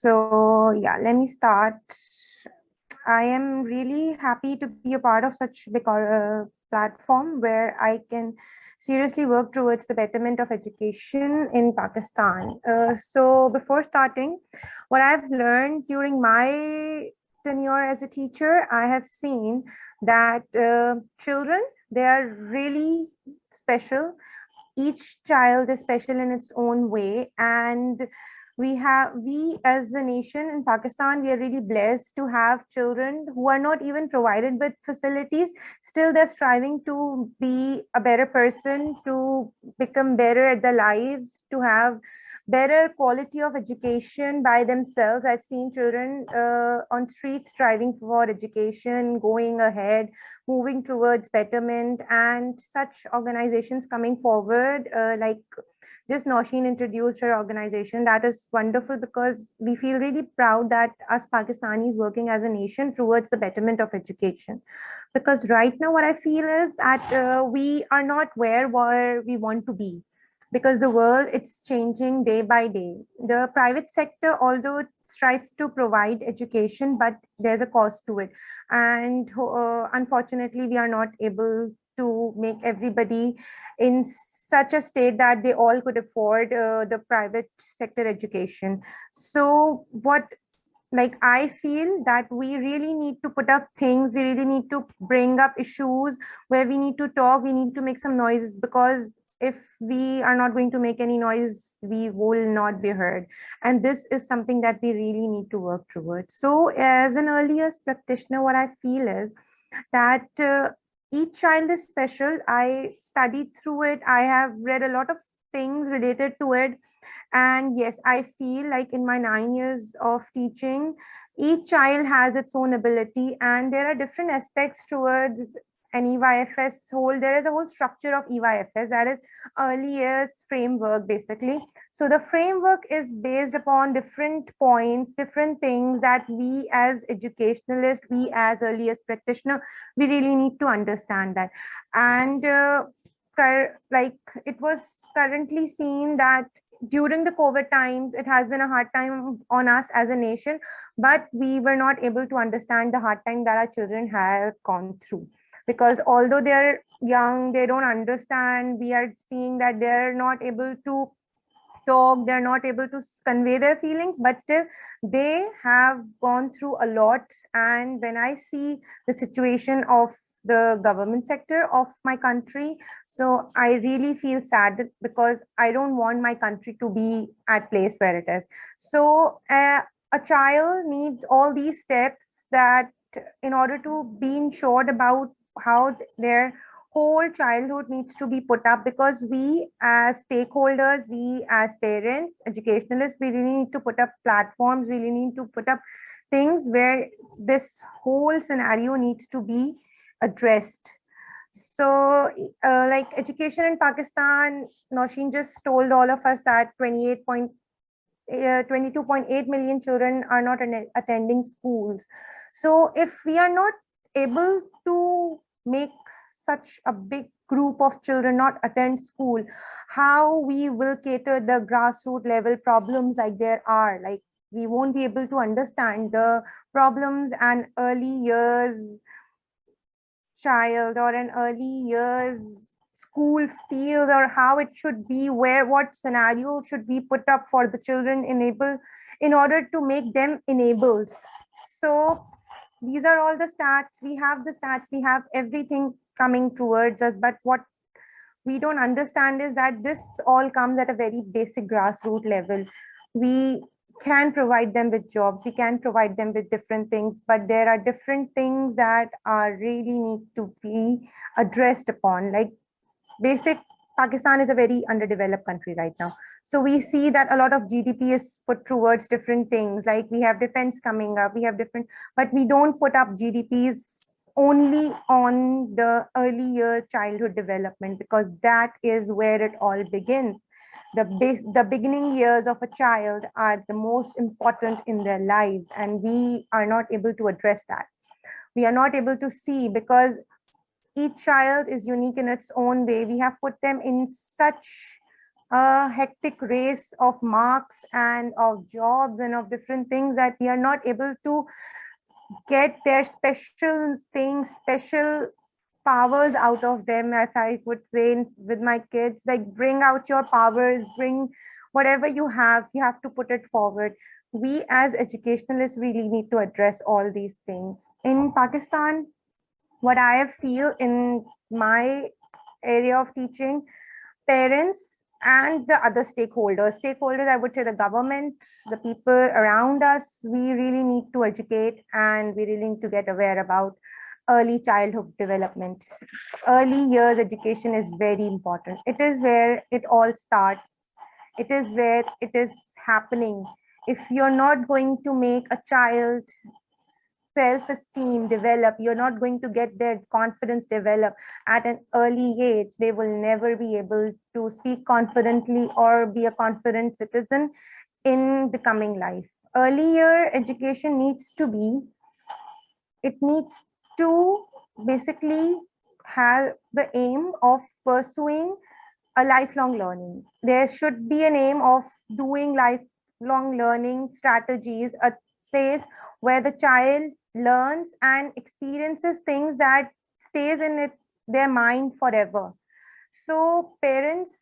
So yeah, let me start. I am really happy to be a part of such big platform where I can seriously work towards the betterment of education in Pakistan. So before starting, what I've learned during my tenure as a teacher, I have seen that children, they are really special. Each child is special in its own way, and we as a nation in Pakistan, we are really blessed to have children who are not even provided with facilities. Still they're striving to be a better person, to become better at their lives, to have better quality of education by themselves. I've seen children on streets striving for education, going ahead, moving towards betterment, and such organizations coming forward, like just Nausheen introduced her organization. That is wonderful because we feel really proud that us Pakistanis working as a nation towards the betterment of education. Because right now what I feel is that we are not where we want to be, because the world, it's changing day by day. The private sector, although it strives to provide education, but there's a cost to it, and unfortunately we are not able to make everybody in such a state that they all could afford the private sector education. So what, like, I feel that we really need to put up things, we really need to bring up issues where we need to talk, we need to make some noise, because if we are not going to make any noise, we will not be heard. And this is something that we really need to work towards. So as an early years practitioner, what I feel is that each child is special. I studied through it, I have read a lot of things related to it, and yes, I feel like in my 9 years of teaching, each child has its own ability, and there are different aspects towards an EYFS whole. There is a whole structure of EYFS, that is early years framework, basically. So the framework is based upon different points, different things that we as educationalists, we as early years practitioner, we really need to understand that. And like it was currently seen that during the COVID times, it has been a hard time on us as a nation, but we were not able to understand the hard time that our children have gone through. Because although they're young, they don't understand, we are seeing that they're not able to talk, they're not able to convey their feelings, but still they have gone through a lot. And when I see the situation of the government sector of my country, so I really feel sad, because I don't want my country to be at place where it is. So a child needs all these steps, that in order to be ensured about how their whole childhood needs to be put up, because we as stakeholders, we as parents, educationalists, we really need to put up platforms, we really need to put up things where this whole scenario needs to be addressed. So like education in Pakistan, Nausheen just told all of us that 22.8 million children are not attending schools. So if we are not able to make such a big group of children not attend school, how we will cater the grassroots level problems, like there are, like we won't be able to understand the problems and early years child, or an early years school feels, or how it should be, where what scenario should be put up for the children enable, in order to make them enabled. So these are all the stats, we have the stats, we have everything coming towards us, but what we don't understand is that this all comes at a very basic grassroots level. We can provide them with jobs, we can provide them with different things, but there are different things that are really need to be addressed upon. Like basic, Pakistan is a very underdeveloped country right now. So we see that a lot of GDP is put towards different things, like we have defense coming up, we have different, but we don't put up GDPs only on the early year childhood development, because that is where it all begins. The beginning years of a child are the most important in their lives, and we are not able to address that. We are not able to see, because each child is unique in its own way. We have put them in such a hectic race of marks and of jobs and of different things that we are not able to get their special things, special powers out of them, as I would say with my kids, like bring out your powers, bring whatever you have to put it forward. We as educationalists really need to address all these things. In Pakistan, what I feel in my area of teaching, parents and the other stakeholders, I would say the government, the people around us, we really need to educate and we really need to get aware about early childhood development. Early years education is very important. It is where it all starts. It is where it is happening. If you're not going to make a child self-esteem develop, you're not going to get their confidence develop at an early age, they will never be able to speak confidently or be a confident citizen in the coming life. Early year education needs to be, it needs to basically have the aim of pursuing a lifelong learning. There should be an aim of doing lifelong learning strategies, a place where the child learns and experiences things that stays in their mind forever. So parents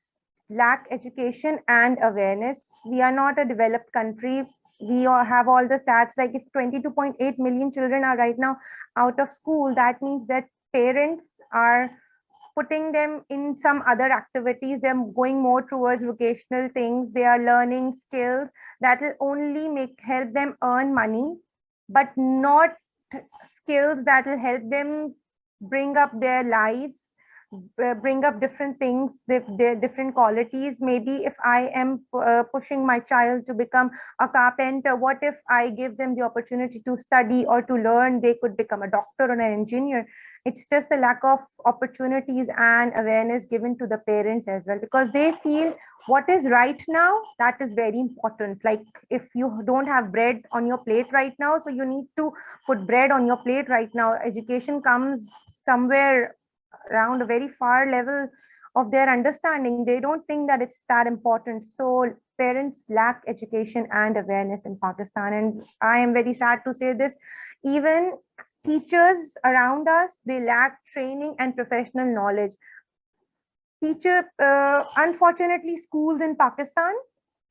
lack education and awareness. We are not a developed country. We all have all the stats, like if 22.8 million children are right now out of school, that means that parents are putting them in some other activities. They're going more towards vocational things. They are learning skills that will only help them earn money, but not skills that will help them bring up their lives, bring up different things, their different qualities. Maybe if I am pushing my child to become a carpenter, what if I give them the opportunity to study or to learn? They could become a doctor or an engineer. It's just the lack of opportunities and awareness given to the parents as well, because they feel what is right now, that is very important. Like if you don't have bread on your plate right now, so you need to put bread on your plate right now. Education comes somewhere around a very far level of their understanding. They don't think that it's that important. So parents lack education and awareness in Pakistan. And I am very sad to say this. Even teachers around us, they lack training and professional knowledge. Unfortunately, schools in Pakistan,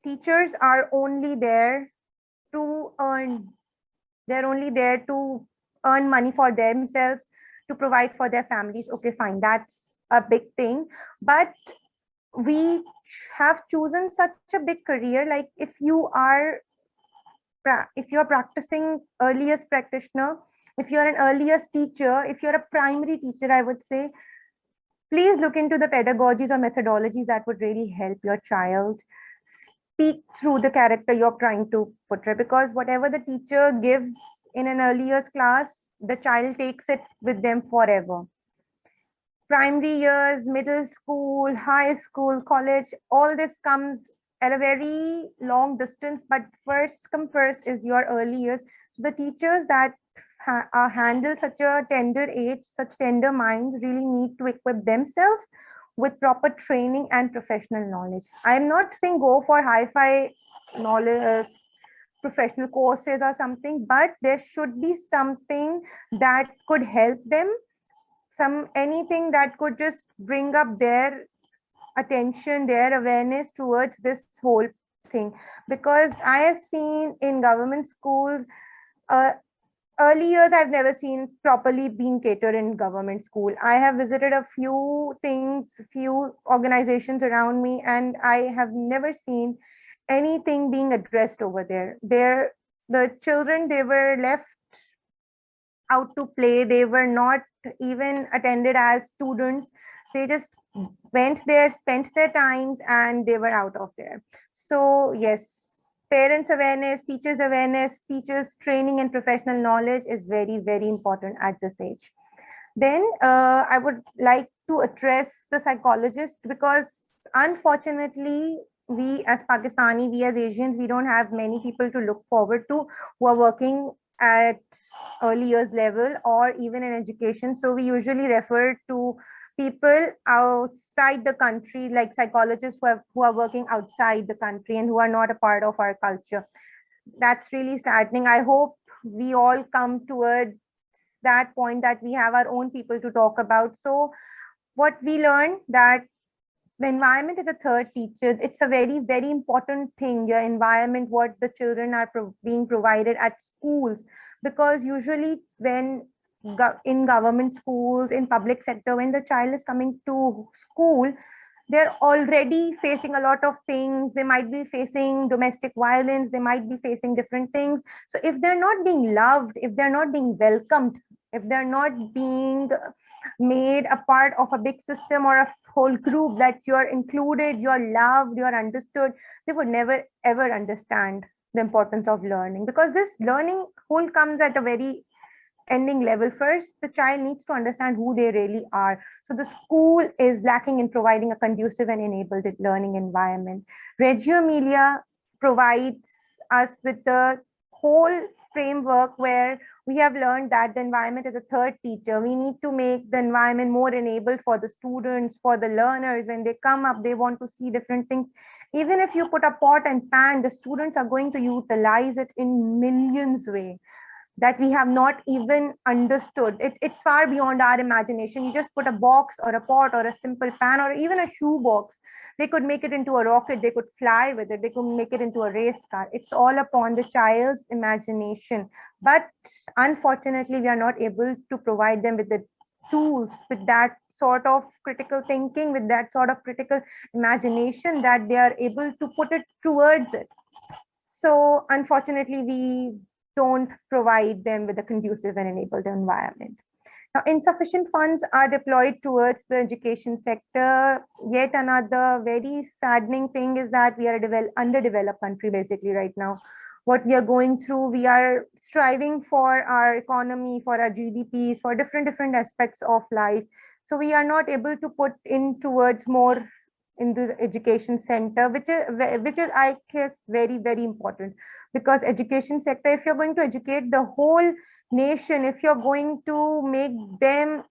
teachers are only there to earn. They're only there to earn money for themselves, to provide for their families. Okay, fine, that's a big thing. But we have chosen such a big career. Like if you're practicing earliest practitioner, if you're an earliest teacher, if you're a primary teacher, I would say, please look into the pedagogies or methodologies that would really help your child speak through the character you're trying to portray. Because whatever the teacher gives in an earliest class, the child takes it with them forever. Primary years, middle school, high school, college, all this comes at a very long distance, but first come first is your early years. So the teachers that handle such a tender age, such tender minds, really need to equip themselves with proper training and professional knowledge. I'm not saying go for hi-fi knowledge, professional courses or something, but there should be something that could help them, anything that could just bring up their attention, their awareness towards this whole thing. Because I have seen in government schools, early years I've never seen properly being catered in government school. I have visited a few things, few organizations around me, and I have never seen anything being addressed over there. The children, they were left out to play. They were not even attended as students. They just went there, spent their times, and they were out of there. So yes, parents awareness, teachers training and professional knowledge is very, very important at this age. Then I would like to address the psychologist, because unfortunately, we as Pakistani, we as Asians, we don't have many people to look forward to who are working at early years level or even in education. So we usually refer to people outside the country, like psychologists who are working outside the country and who are not a part of our culture. That's really saddening. I hope we all come towards that point that we have our own people to talk about. So what we learned that the environment is a third teacher. It's a very, very important thing, your environment, what the children are being provided at schools. Because usually when in government schools, in public sector, when the child is coming to school, they're already facing a lot of things. They might be facing domestic violence, they might be facing different things. So if they're not being loved, if they're not being welcomed, if they're not being made a part of a big system or a whole group, that you're included, you're loved, you're understood, they would never ever understand the importance of learning. Because this learning whole comes at a very ending level. First, the child needs to understand who they really are. So the school is lacking in providing a conducive and enabled learning environment. Reggio Emilia provides us with the whole framework where we have learned that the environment is a third teacher. We need to make the environment more enabled for the students, for the learners. When they come up, they want to see different things. Even if you put a pot and pan, the students are going to utilize it in millions ways that we have not even understood. It's far beyond our imagination. You just put a box or a pot or a simple pan or even a shoe box. They could make it into a rocket. They could fly with it. They could make it into a race car. It's all upon the child's imagination. But unfortunately, we are not able to provide them with the tools, with that sort of critical thinking, with that sort of critical imagination that they are able to put it towards it. So unfortunately, we don't provide them with a conducive and enabled environment. Now, insufficient funds are deployed towards the education sector. Yet another very saddening thing is that we are an underdeveloped country basically right now. What we are going through, we are striving for our economy, for our GDPs, for different aspects of life. So we are not able to put in towards more in the education center, which is I guess very, very important. Because education sector, if you're going to educate the whole nation, if you're going to make them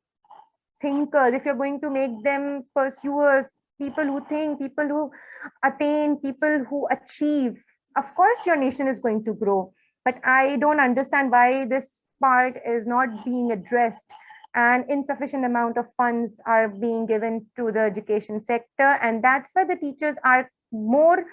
thinkers, if you're going to make them pursuers, people who think, people who attain, people who achieve, of course your nation is going to grow. But I don't understand why this part is not being addressed, and insufficient amount of funds are being given to the education sector. And that's why the teachers are more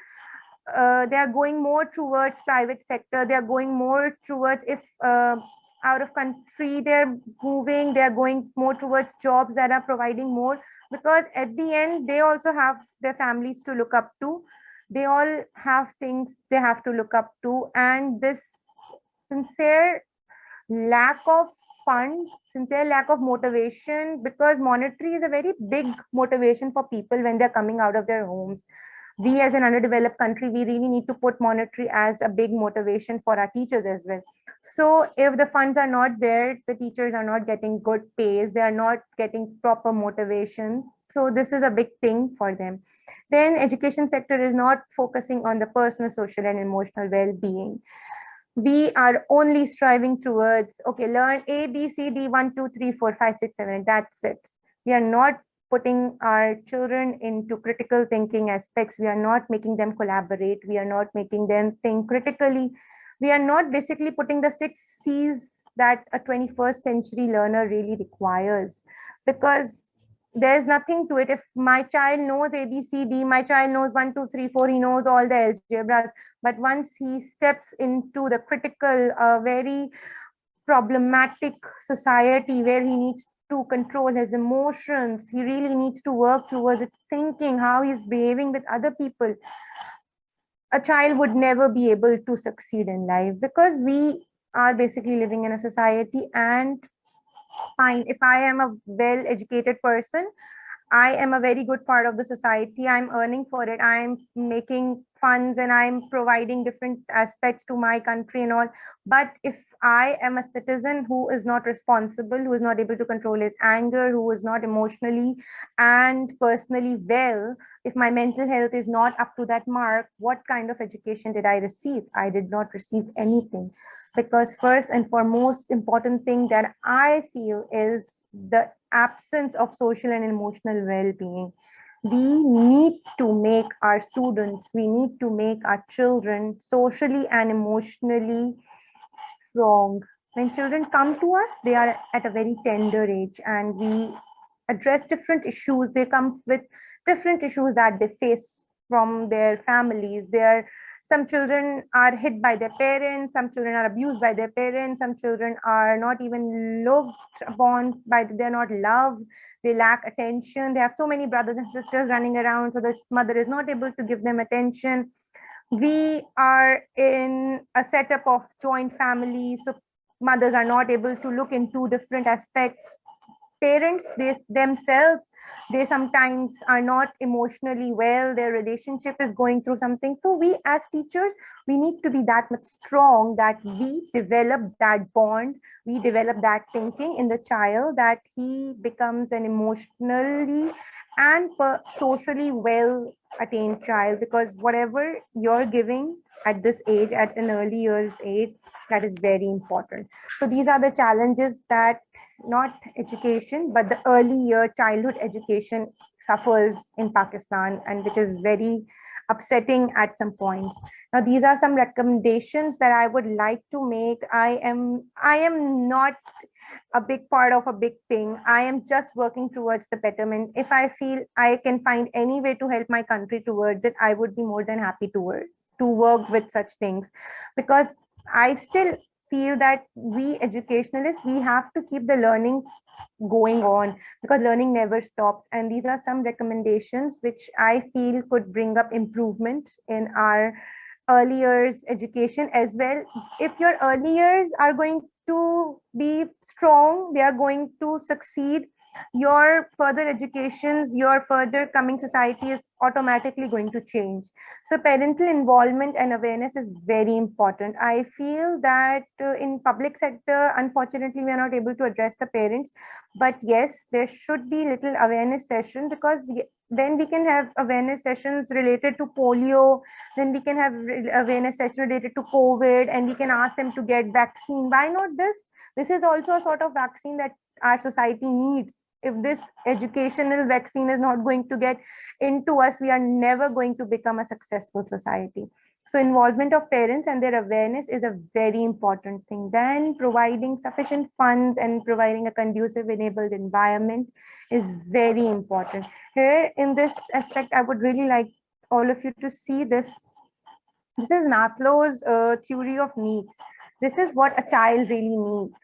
they are going more towards private sector. They are going more towards, if out of country they're moving, they're going more towards jobs that are providing more. Because at the end, they also have their families to look up to. They all have things they have to look up to. And this sincere lack of funds, sincere lack of motivation, because monetary is a very big motivation for people when they're coming out of their homes. We as an underdeveloped country, we really need to put monetary as a big motivation for our teachers as well. So if the funds are not there, the teachers are not getting good pays, they are not getting proper motivation. So this is a big thing for them. Then education sector is not focusing on the personal, social and emotional well-being. We are only striving towards, okay, learn A, B, C, D, 1, 2, 3, 4, 5, 6, 7. That's it. We are not putting our children into critical thinking aspects. We are not making them collaborate. We are not making them think critically. We are not basically putting the 6 C's that a 21st century learner really requires. Because there's nothing to it. If my child knows A, B, C, D, my child knows 1, 2, 3, 4, he knows all the algebras. But once he steps into the critical, very problematic society where he needs to control his emotions, he really needs to work towards it, thinking how he's behaving with other people. A child would never be able to succeed in life, because we are basically living in a society. And fine, if I am a well-educated person, I am a very good part of the society. I'm earning for it. I'm making funds and I'm providing different aspects to my country and all. But if I am a citizen who is not responsible, who is not able to control his anger, who is not emotionally and personally well, if my mental health is not up to that mark, what kind of education did I receive? I did not receive anything. because first and foremost important thing that I feel is the absence of social and emotional well-being. We need to make our students, we need to make our children socially and emotionally strong. When children come to us, they are at a very tender age, and we address different issues. They come with different issues that they face from their families. Some children are hit by their parents, some children are abused by their parents, some children are not even looked upon by, they're not loved, they lack attention. They have so many brothers and sisters running around, so the mother is not able to give them attention. We are in a setup of joint families, so mothers are not able to look into different aspects. Parents, they themselves, they sometimes are not emotionally well, their relationship is going through something. So we as teachers, we need to be that much strong that we develop that bond, we develop that thinking in the child, that he becomes an emotionally and socially well attained child. Because whatever you're giving at this age, at an early years age, that is very important. So these are the challenges that not education, but the early year childhood education suffers in Pakistan, and which is very upsetting at some points. Now, these are some recommendations that I would like to make. I am not a big part of a big thing. I am just working towards the betterment. If I feel I can find any way to help my country towards it, I would be more than happy to work with such things, because I still feel that we educationalists, we have to keep the learning going on, because learning never stops. And these are some recommendations which I feel could bring up improvement in our early years education as well. If your early years are going to be strong, they are going to succeed, your further educations, your further coming society is automatically going to change. So parental involvement and awareness is very important. I feel that in public sector, unfortunately, we are not able to address the parents, but yes, there should be little awareness session, because then we can have awareness sessions related to polio, then we can have awareness session related to COVID, and we can ask them to get vaccine. Why not this? This is also a sort of vaccine that our society needs. If this educational vaccine is not going to get into us, we are never going to become a successful society. So involvement of parents and their awareness is a very important thing. Then providing sufficient funds and providing a conducive enabled environment is very important. Here in this aspect, I would really like all of you to see this. This is Maslow's theory of needs. This is what a child really needs.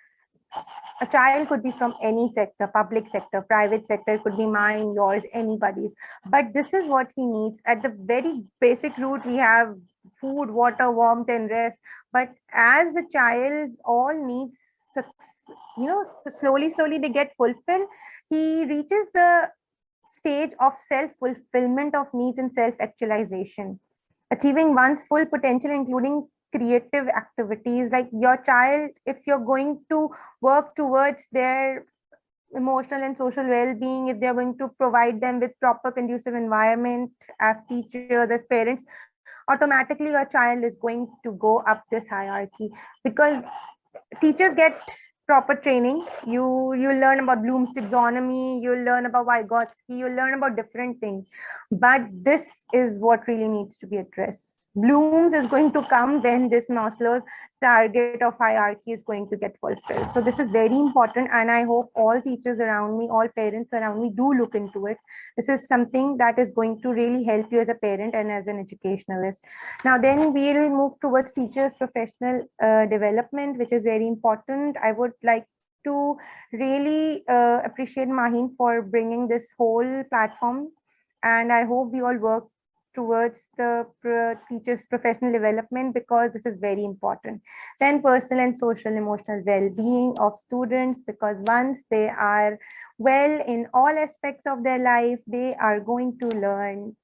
A child could be from any sector, public sector, private sector, it could be mine, yours, anybody's. But this is what he needs. At the very basic root, we have food, water, warmth, and rest. But as the child's all needs, so slowly they get fulfilled, he reaches the stage of self-fulfillment of needs and self-actualization, achieving one's full potential, including creative activities. Like your child, if you're going to work towards their emotional and social well-being, if they're going to provide them with proper conducive environment as teachers, as parents, automatically your child is going to go up this hierarchy, because teachers get proper training. You learn about Bloom's taxonomy, you learn about Vygotsky, you learn about different things, but this is what really needs to be addressed. Bloom's is going to come when this Maslow's target of hierarchy is going to get fulfilled. So this is very important, and I hope all teachers around me, all parents around me do look into it. This is something that is going to really help you as a parent and as an educationalist. Now then we'll move towards teachers professional development, which is very important. I would like to really appreciate Mahin for bringing this whole platform, and I hope we all work towards the teachers professional development, because this is very important. Then personal and social emotional well-being of students, because once they are well in all aspects of their life, they are going to learn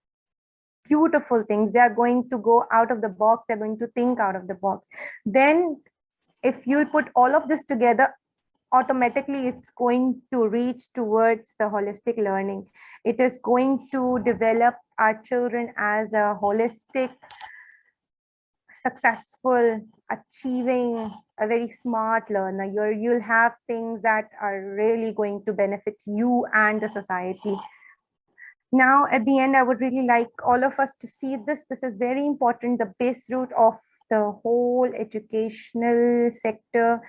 beautiful things. They are going to go out of the box, they're going to think out of the box. Then if you put all of this together, automatically it's going to reach towards the holistic learning. It is going to develop our children as a holistic successful, achieving, a very smart learner. You'll have things that are really going to benefit you and the society. Now, at the end, I would really like all of us to see this. This is very important, the base root of the whole educational sector.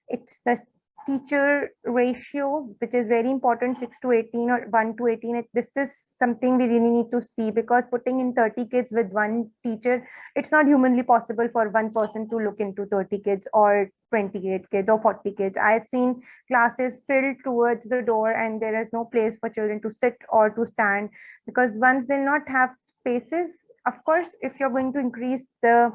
It's the teacher ratio, which is very important, 6 to 18 or 1 to 18. This is something we really need to see, because putting in 30 kids with one teacher, it's not humanly possible for one person to look into 30 kids or 28 kids or 40 kids. I've seen classes filled towards the door and there is no place for children to sit or to stand, because once they'll not have spaces. Of course, if you're going to increase the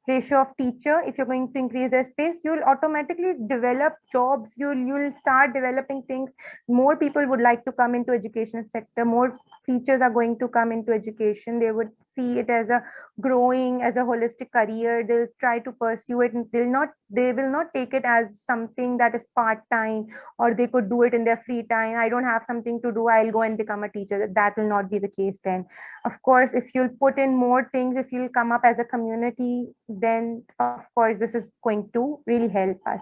ratio of teacher, if you're going to increase their space, you'll automatically develop jobs, you'll start developing things. More people would like to come into education sector, more teachers are going to come into education. They would see it as a growing, as a holistic career. They'll try to pursue it, and they will not take it as something that is part-time, or they could do it in their free time. I don't have something to do, I'll go and become a teacher. That will not be the case then. Of course, if you'll put in more things, if you'll come up as a community, then of course this is going to really help us.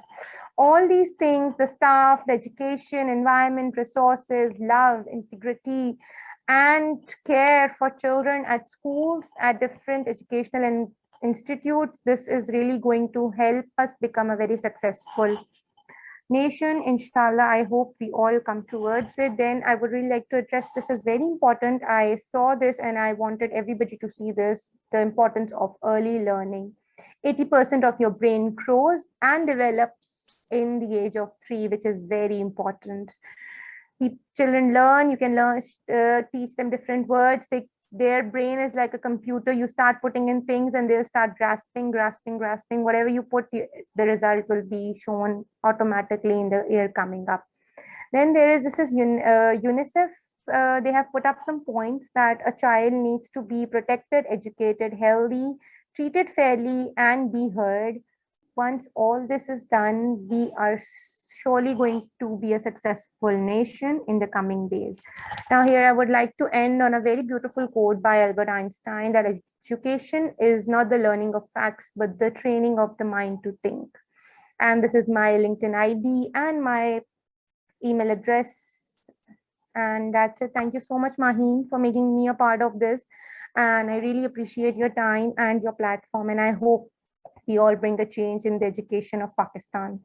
All these things, the staff, the education, environment, resources, love, integrity, and care for children at schools, at different educational institutes, this is really going to help us become a very successful nation, inshallah. I hope we all come towards it. Then I would really like to address, this is very important. I saw this and I wanted everybody to see this, the importance of early learning. 80% of your brain grows and develops in the age of 3, which is very important. Children learn, you can learn, teach them different words. Their brain is like a computer. You start putting in things and they'll start grasping. Whatever you put, the result will be shown automatically in the year coming up. Then this is UNICEF. They have put up some points that a child needs to be protected, educated, healthy, treated fairly, and be heard. Once all this is done, we are surely going to be a successful nation in the coming days. Now here I would like to end on a very beautiful quote by Albert Einstein, that education is not the learning of facts, but the training of the mind to think. And this is my LinkedIn ID and my email address. And that's it. Thank you so much, Maheen, for making me a part of this. And I really appreciate your time and your platform. And I hope we all bring a change in the education of Pakistan.